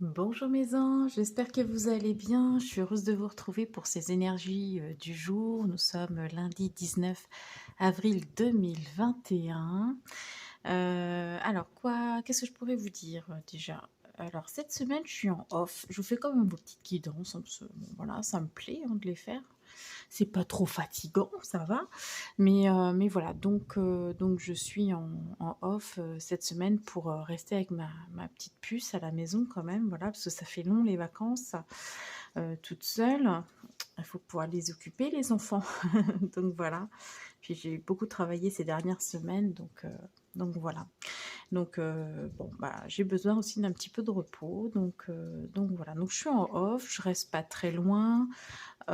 Bonjour mes anges, j'espère que vous allez bien. Je suis heureuse de vous retrouver pour ces énergies du jour. Nous sommes lundi 19 avril 2021. Alors quoi, qu'est-ce que je pourrais vous dire déjà? Alors cette semaine, je suis en off. Je vous fais quand même vos petites guidances. Bon, voilà, ça me plaît de les faire. C'est pas trop fatigant, ça va. Mais voilà, donc je suis en off cette semaine pour rester avec ma petite puce à la maison quand même, voilà, parce que ça fait long les vacances, toute seule. Il faut pouvoir les occuper, les enfants. Donc voilà. Puis j'ai beaucoup travaillé ces dernières semaines, donc voilà. Donc bon, bah, j'ai besoin aussi d'un petit peu de repos. Donc voilà. Donc je suis en off, je reste pas très loin. Je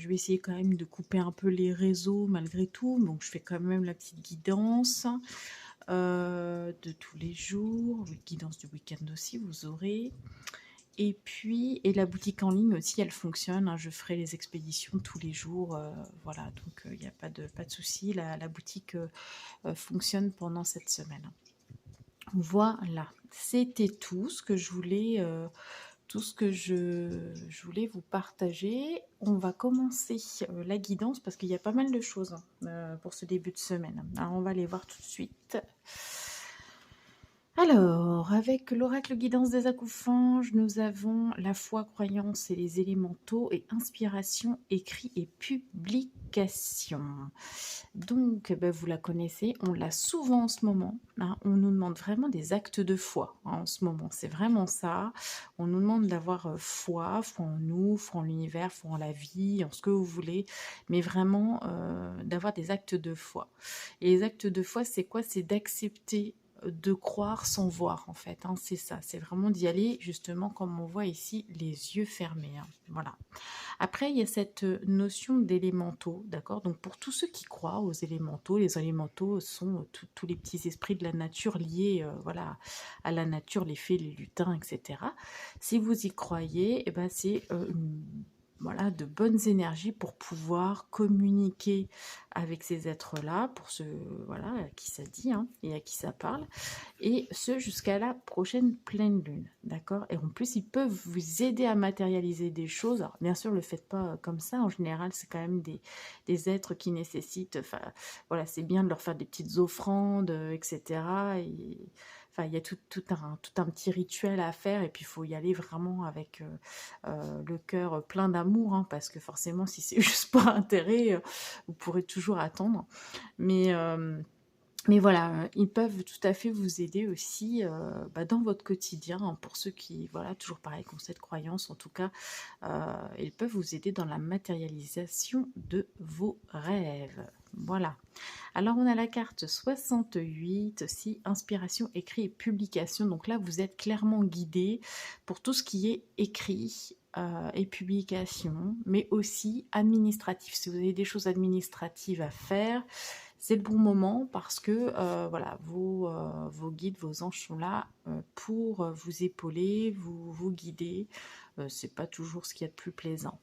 vais essayer quand même de couper un peu les réseaux malgré tout, donc je fais quand même la petite guidance de tous les jours, oui, guidance du week-end aussi, vous aurez. Et puis, et la boutique en ligne aussi, elle fonctionne, hein, je ferai les expéditions tous les jours, voilà, donc il n'y a pas de souci, la boutique fonctionne pendant cette semaine. Voilà, c'était tout ce que je voulais voulais vous partager. On va commencer la guidance parce qu'il y a pas mal de choses pour ce début de semaine. Alors, on va les voir tout de suite. Alors, avec l'oracle guidance des accoufanges, nous avons la foi, croyance et les élémentaux et inspiration, écrit et publication. Donc, ben, vous la connaissez, on l'a souvent en ce moment. Hein, on nous demande vraiment des actes de foi en ce moment. C'est vraiment ça. On nous demande d'avoir foi en nous, foi en l'univers, foi en la vie, en ce que vous voulez, mais vraiment d'avoir des actes de foi. Et les actes de foi, c'est quoi? C'est d'accepter de croire sans voir en fait, hein, c'est ça, c'est vraiment d'y aller justement comme on voit ici, les yeux fermés, hein, voilà. Après, il y a cette notion d'élémentaux, d'accord? Donc, pour tous ceux qui croient aux élémentaux, les élémentaux sont tous les petits esprits de la nature liés, voilà, à la nature, les fées, les lutins, etc. Si vous y croyez, eh ben, c'est voilà, de bonnes énergies pour pouvoir communiquer avec ces êtres-là, pour ceux voilà, à qui ça dit hein, et à qui ça parle, et ce jusqu'à la prochaine pleine lune, d'accord? Et en plus, ils peuvent vous aider à matérialiser des choses. Alors, bien sûr, ne le faites pas comme ça. En général, c'est quand même des êtres qui nécessitent, enfin, voilà, c'est bien de leur faire des petites offrandes, etc. Et, enfin, il y a tout un petit rituel à faire, et puis il faut y aller vraiment avec le cœur plein d'amour, hein, parce que forcément, si c'est juste par intérêt, vous pourrez toujours attendre. Mais... mais voilà, ils peuvent tout à fait vous aider aussi dans votre quotidien, hein, pour ceux qui, voilà, toujours pareil, qui ont cette croyance, en tout cas, ils peuvent vous aider dans la matérialisation de vos rêves. Voilà. Alors, on a la carte 68 aussi, inspiration, écrit et publication. Donc là, vous êtes clairement guidé pour tout ce qui est écrit et publication, mais aussi administratif. Si vous avez des choses administratives à faire, c'est le bon moment parce que voilà, vos guides, vos anges sont là pour vous épauler, vous guider. C'est pas toujours ce qu'il y a de plus plaisant.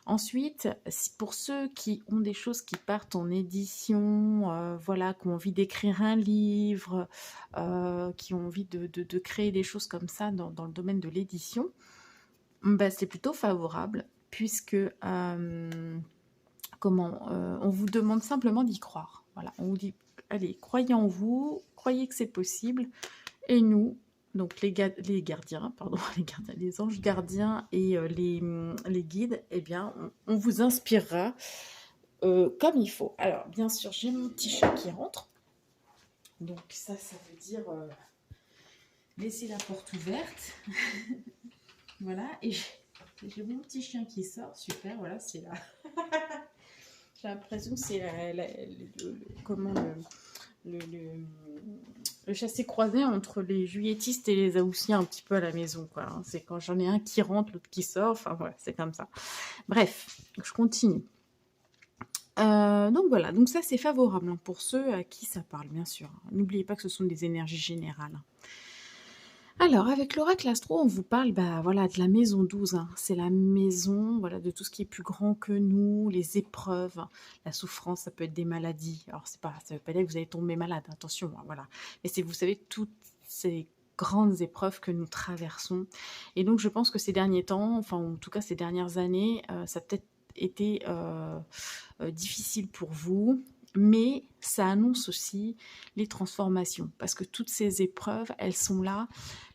Ensuite, pour ceux qui ont des choses qui partent en édition, voilà, qui ont envie d'écrire un livre, qui ont envie de créer des choses comme ça dans le domaine de l'édition, bah, c'est plutôt favorable puisque on vous demande simplement d'y croire. Voilà, on vous dit, allez, croyez en vous, croyez que c'est possible, et nous, donc les gardiens, pardon, les anges gardiens et les guides, eh bien, on vous inspirera comme il faut. Alors, bien sûr, j'ai mon petit chat qui rentre, donc ça veut dire laisser la porte ouverte. Voilà, et j'ai mon petit chien qui sort, super, voilà, c'est là. J'ai l'impression que c'est comment le chassé-croisé entre les juilletistes et les haussiens un petit peu à la maison, quoi. Hein. C'est quand j'en ai un qui rentre, l'autre qui sort, enfin voilà, c'est comme ça. Bref, je continue. Donc voilà, donc ça c'est favorable hein, pour ceux à qui ça parle, bien sûr. N'oubliez pas que ce sont des énergies générales. Alors, avec l'oracle astro, on vous parle voilà, de la maison 12. Hein. C'est la maison voilà, de tout ce qui est plus grand que nous, les épreuves, la souffrance, ça peut être des maladies. Alors, ça ne veut pas dire que vous allez tomber malade, attention, hein, voilà. Mais c'est, vous savez, toutes ces grandes épreuves que nous traversons. Et donc je pense que ces derniers temps, enfin en tout cas ces dernières années, ça a peut-être été difficile pour vous, mais ça annonce aussi les transformations, parce que toutes ces épreuves, elles sont là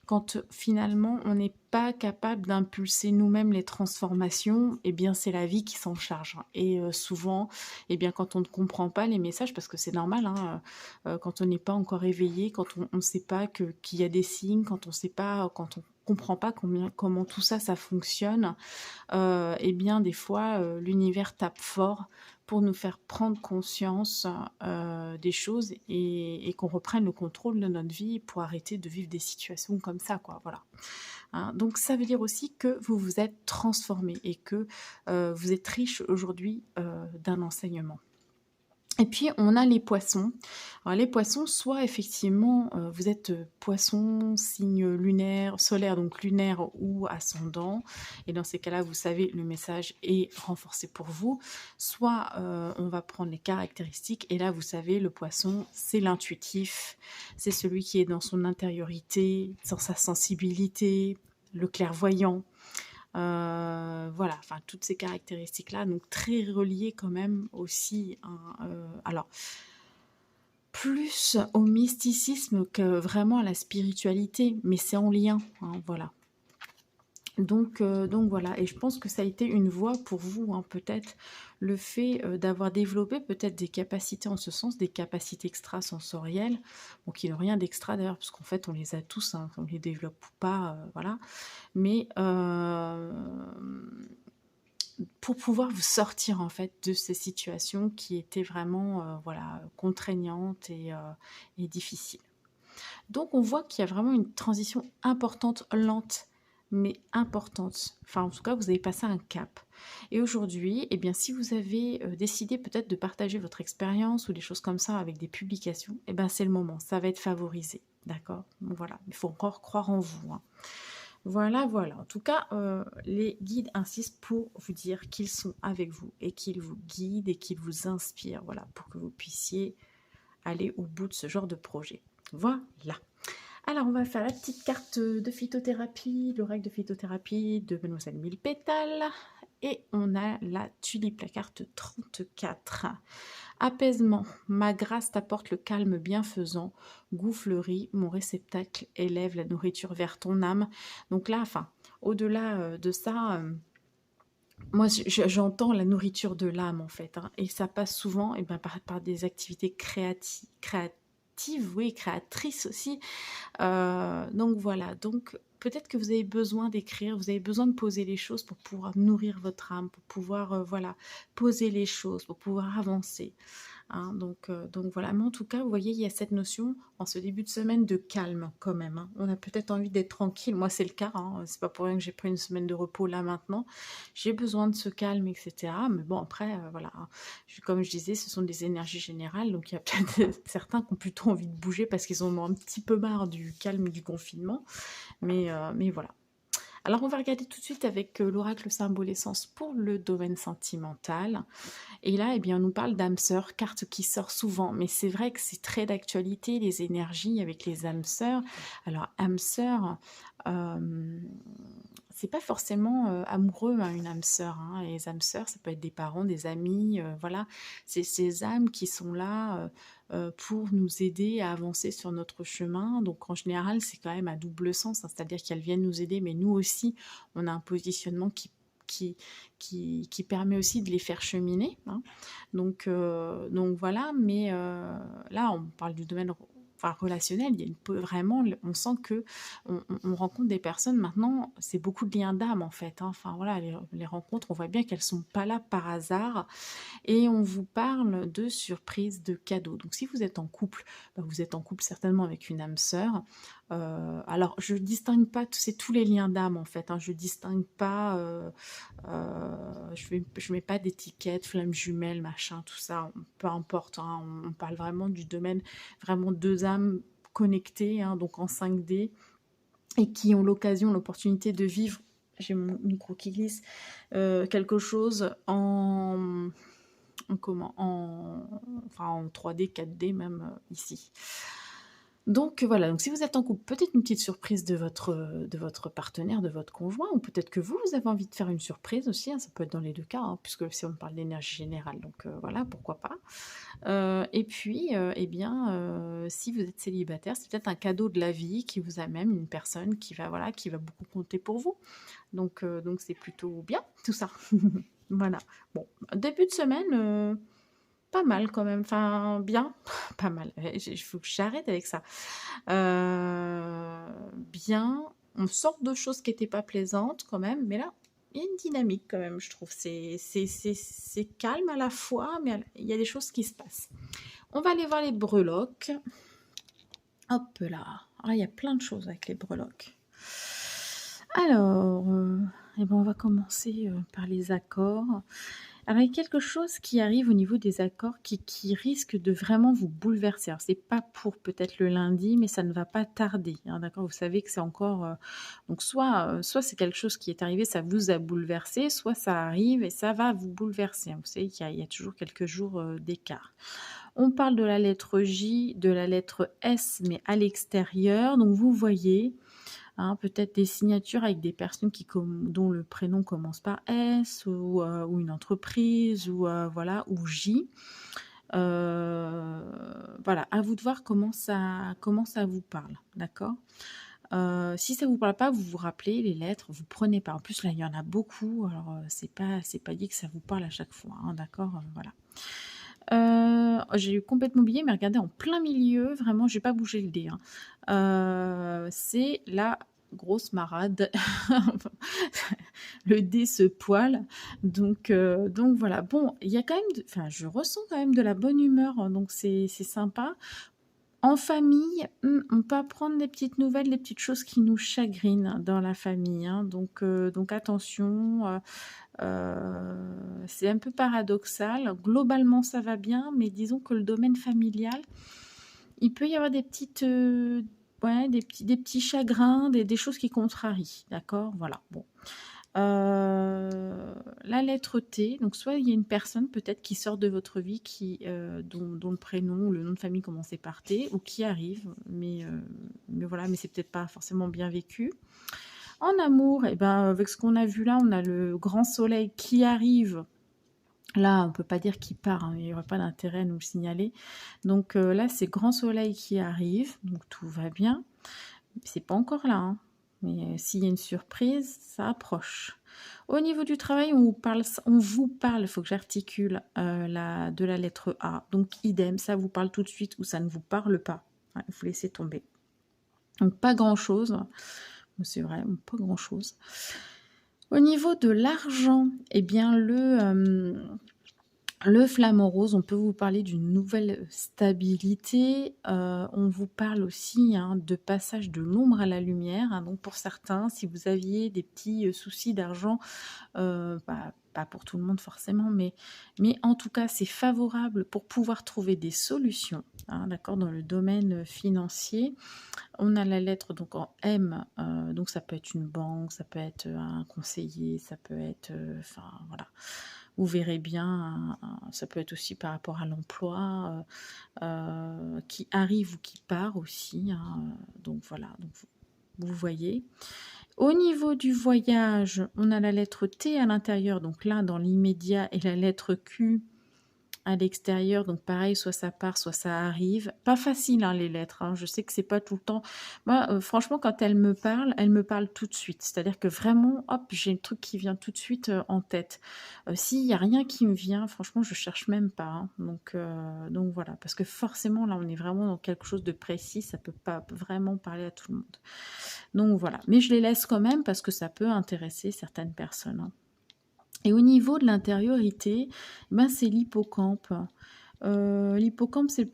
quand finalement on n'est pas capable d'impulser nous-mêmes les transformations. Eh bien c'est la vie qui s'en charge. Et souvent, eh bien quand on ne comprend pas les messages, parce que c'est normal, hein, quand on n'est pas encore éveillé, quand on ne sait pas qu'il y a des signes, quand on sait pas, quand on comprend pas comment tout ça, ça fonctionne, eh bien des fois, l'univers tape fort pour nous faire prendre conscience des choses et qu'on reprenne le contrôle de notre vie pour arrêter de vivre des situations comme ça, quoi, voilà. Hein. Donc ça veut dire aussi que vous vous êtes transformé et que vous êtes riche aujourd'hui d'un enseignement. Et puis on a les poissons. Alors les poissons, soit effectivement vous êtes poisson, signe lunaire, solaire, donc lunaire ou ascendant, et dans ces cas-là, vous savez, le message est renforcé pour vous. Soit on va prendre les caractéristiques, et là, vous savez, le poisson, c'est l'intuitif, c'est celui qui est dans son intériorité, dans sa sensibilité, le clairvoyant. Voilà, enfin toutes ces caractéristiques-là, donc très reliées quand même aussi, hein, alors plus au mysticisme que vraiment à la spiritualité, mais c'est en lien, hein, voilà. Donc voilà, et je pense que ça a été une voie pour vous, hein, peut-être le fait d'avoir développé peut-être des capacités en ce sens, des capacités extrasensorielles, bon, qui n'ont rien d'extra d'ailleurs, parce qu'en fait on les a tous, hein, on les développe ou pas, voilà, mais pour pouvoir vous sortir en fait de ces situations qui étaient vraiment voilà, contraignantes et difficiles. Donc on voit qu'il y a vraiment une transition importante, lente, mais importante. Enfin en tout cas vous avez passé un cap. Et aujourd'hui, eh bien, si vous avez décidé peut-être de partager votre expérience ou des choses comme ça avec des publications, eh ben, c'est le moment, ça va être favorisé. D'accord. Voilà, il faut encore croire en vous. Hein. Voilà, voilà. En tout cas, les guides insistent pour vous dire qu'ils sont avec vous et qu'ils vous guident et qu'ils vous inspirent, voilà, pour que vous puissiez aller au bout de ce genre de projet. Voilà. Alors, on va faire la petite carte de phytothérapie, l'oracle de phytothérapie de Mademoiselle Mille Pétales. Et on a la tulipe, la carte 34. Apaisement, ma grâce t'apporte le calme bienfaisant. Gouflerie, mon réceptacle élève la nourriture vers ton âme. Donc là, enfin, au-delà de ça, moi j'entends la nourriture de l'âme en fait. Hein, et ça passe souvent ben, par des activités créatives, oui, créatrices aussi. Donc voilà, donc peut-être que vous avez besoin d'écrire, vous avez besoin de poser les choses pour pouvoir nourrir votre âme, pour pouvoir voilà, poser les choses, pour pouvoir avancer. Hein, donc voilà, mais en tout cas, vous voyez, il y a cette notion en ce début de semaine de calme quand même. Hein. On a peut-être envie d'être tranquille. Moi, c'est le cas. Hein. C'est pas pour rien que j'ai pris une semaine de repos là maintenant. J'ai besoin de ce calme, etc. Mais bon, après, voilà. Hein. Comme je disais, ce sont des énergies générales. Donc il y a peut-être certains qui ont plutôt envie de bouger parce qu'ils en ont un petit peu marre du calme et du confinement. Mais voilà. Alors, on va regarder tout de suite avec l'oracle symbole essence pour le domaine sentimental. Et là, eh bien, on nous parle d'âme sœur, carte qui sort souvent, mais c'est vrai que c'est très d'actualité, les énergies avec les âmes sœurs. Alors, âme sœur, c'est pas forcément amoureux, hein, une âme sœur. Hein. Les âmes sœurs, ça peut être des parents, des amis, voilà. C'est ces âmes qui sont là pour nous aider à avancer sur notre chemin. Donc, en général, c'est quand même à double sens, hein, c'est-à-dire qu'elles viennent nous aider, mais nous aussi, on a un positionnement qui permet aussi de les faire cheminer. Hein. Donc voilà, mais là, on parle du domaine relationnel, il y a vraiment, on sent que on rencontre des personnes maintenant, c'est beaucoup de liens d'âme en fait. Hein. Enfin voilà, les rencontres, on voit bien qu'elles sont pas là par hasard. Et on vous parle de surprises, de cadeaux. Donc si vous êtes en couple, vous êtes en couple certainement avec une âme sœur. Alors je distingue pas, c'est tous les liens d'âme en fait. Hein, je distingue pas, je mets pas d'étiquette, flamme jumelle, machin, tout ça. Peu importe. Hein, on parle vraiment du domaine, vraiment deux âmes connectées, hein, donc en 5D, et qui ont l'occasion, l'opportunité de vivre. J'ai mon micro qui glisse. Quelque chose en 3D, 4D même ici. Donc voilà, donc si vous êtes en couple, peut-être une petite surprise de votre partenaire, de votre conjoint, ou peut-être que vous avez envie de faire une surprise aussi, hein, ça peut être dans les 2 cas, hein, puisque si on parle d'énergie générale, donc voilà, pourquoi pas. Et puis, eh bien, si vous êtes célibataire, c'est peut-être un cadeau de la vie qui vous amène une personne qui va, voilà, qui va beaucoup compter pour vous. Donc c'est plutôt bien tout ça. Voilà. Bon, début de semaine, pas mal quand même, enfin bien, pas mal. Il faut que j'arrête avec ça. Bien, on sort de choses qui n'étaient pas plaisantes quand même, mais là, il y a une dynamique quand même, je trouve. C'est calme à la fois, mais il y a des choses qui se passent. On va aller voir les breloques. Hop là. Ah, il y a plein de choses avec les breloques. Alors, eh ben, on va commencer par les accords. Alors, il y a quelque chose qui arrive au niveau des accords qui risque de vraiment vous bouleverser. Alors, c'est pas pour peut-être le lundi, mais ça ne va pas tarder, hein, d'accord? Vous savez que c'est encore, donc soit c'est quelque chose qui est arrivé, ça vous a bouleversé, soit ça arrive et ça va vous bouleverser, hein. Vous savez qu'il y a toujours quelques jours, d'écart. On parle de la lettre J, de la lettre S, mais à l'extérieur. Donc vous voyez, hein, peut-être des signatures avec des personnes dont le prénom commence par S, ou une entreprise, ou voilà, ou J. Voilà, à vous de voir comment ça vous parle, d'accord? Si ça vous parle pas, vous vous rappelez les lettres, vous prenez pas. En plus, là, il y en a beaucoup, alors c'est pas dit que ça vous parle à chaque fois, hein, d'accord? Voilà. J'ai complètement oublié, mais regardez, en plein milieu, vraiment, j'ai pas bougé le dé, hein. C'est la grosse marade. Le dé se poile. Donc voilà. Bon, il y a quand même, enfin, je ressens quand même de la bonne humeur, hein, donc c'est sympa. En famille, on peut apprendre des petites nouvelles, des petites choses qui nous chagrinent dans la famille, hein, donc attention. C'est un peu paradoxal. Globalement, ça va bien, mais disons que le domaine familial, il peut y avoir des petites, ouais, des petits chagrins, des choses qui contrarient, d'accord? Voilà, bon. La lettre T, donc soit il y a une personne peut-être qui sort de votre vie dont le prénom ou le nom de famille commençait par T, ou qui arrive, mais voilà, mais c'est peut-être pas forcément bien vécu. En amour, eh ben, avec ce qu'on a vu là, on a le grand soleil qui arrive. Là, on peut pas dire qu'il part, hein, il n'y aurait pas d'intérêt à nous le signaler. Donc là, c'est grand soleil qui arrive, donc tout va bien. C'est pas encore là, hein, mais s'il y a une surprise, ça approche. Au niveau du travail, on vous parle, il faut que j'articule de la lettre A. Donc idem, ça vous parle tout de suite ou ça ne vous parle pas. Ouais, vous laissez tomber. Donc pas grand-chose. C'est vrai, pas grand-chose. Au niveau de l'argent, eh bien le flamant rose, on peut vous parler d'une nouvelle stabilité. On vous parle aussi, hein, de passage de l'ombre à la lumière, hein. Donc pour certains, si vous aviez des petits soucis d'argent, pas pour tout le monde forcément, mais en tout cas, c'est favorable pour pouvoir trouver des solutions, hein, d'accord, dans le domaine financier. On a la lettre donc en M, donc ça peut être une banque, ça peut être un conseiller, ça peut être, enfin voilà. Vous verrez bien, ça peut être aussi par rapport à l'emploi, qui arrive ou qui part aussi, hein, donc voilà, donc vous voyez. Au niveau du voyage, on a la lettre T à l'intérieur, donc là dans l'immédiat, et la lettre Q à l'extérieur, donc pareil, soit ça part, soit ça arrive. Pas facile, hein, les lettres, hein. Je sais que c'est pas tout le temps. Moi, franchement, quand elle me parle tout de suite. C'est-à-dire que vraiment, hop, j'ai le truc qui vient tout de suite en tête. S'il y a rien qui me vient, franchement, je cherche même pas, hein. Donc voilà, parce que forcément, là, on est vraiment dans quelque chose de précis. Ça peut pas vraiment parler à tout le monde. Donc voilà, mais je les laisse quand même parce que ça peut intéresser certaines personnes, hein. Et au niveau de l'intériorité, ben, c'est l'hippocampe. L'hippocampe, c'est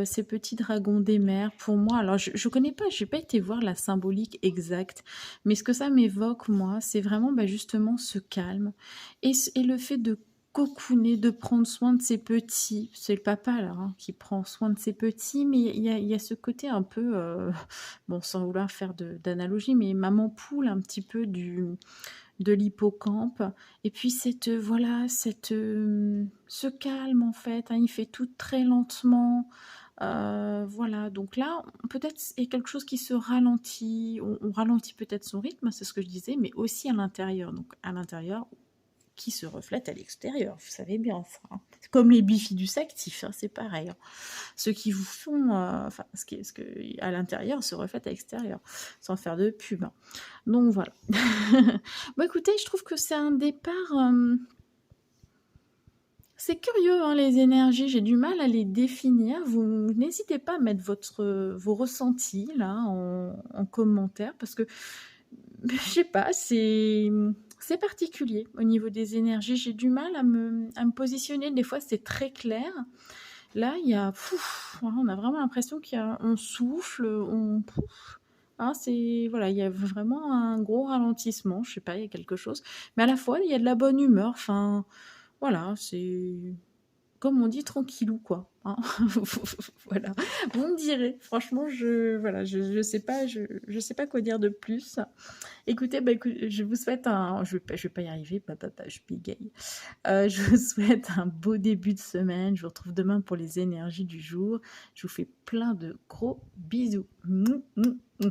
ces petits dragons des mers. Pour moi, alors je connais pas, j'ai pas été voir la symbolique exacte, mais ce que ça m'évoque, moi, c'est vraiment justement ce calme et le fait de cocooner, de prendre soin de ses petits. C'est le papa là, hein, qui prend soin de ses petits, mais il y a ce côté un peu, bon, sans vouloir faire d'analogie, mais maman poule un petit peu de l'hippocampe. Et puis voilà, ce calme en fait, hein, il fait tout très lentement. Voilà, donc là, peut-être il y a quelque chose qui se ralentit, on ralentit peut-être son rythme, c'est ce que je disais, mais aussi à l'intérieur. Donc à l'intérieur, qui se reflète à l'extérieur, vous savez bien ça, hein. C'est comme les bifidus actifs, hein, c'est pareil, hein. Ceux qui vous font, enfin, ce que à l'intérieur se reflète à l'extérieur, sans faire de pub, hein. Donc voilà. Bon écoutez, je trouve que c'est un départ, c'est curieux, hein, les énergies, j'ai du mal à les définir. Vous n'hésitez pas à mettre vos ressentis là en commentaire parce que je sais pas, c'est particulier au niveau des énergies. J'ai du mal à me positionner. Des fois, c'est très clair. Là, il y a, on a vraiment l'impression qu'on souffle, hein, voilà, il y a vraiment un gros ralentissement. Je sais pas, il y a quelque chose. Mais à la fois, il y a de la bonne humeur. Enfin, voilà, c'est comme on dit, tranquillou, quoi, hein. Voilà, vous me direz. Franchement, voilà, je sais pas, je sais pas quoi dire de plus. Écoutez, bah, je vous souhaite je vais pas y arriver, je bégaye. Je vous souhaite un beau début de semaine. Je vous retrouve demain pour les énergies du jour. Je vous fais plein de gros bisous. Mouah, mouah, mouah.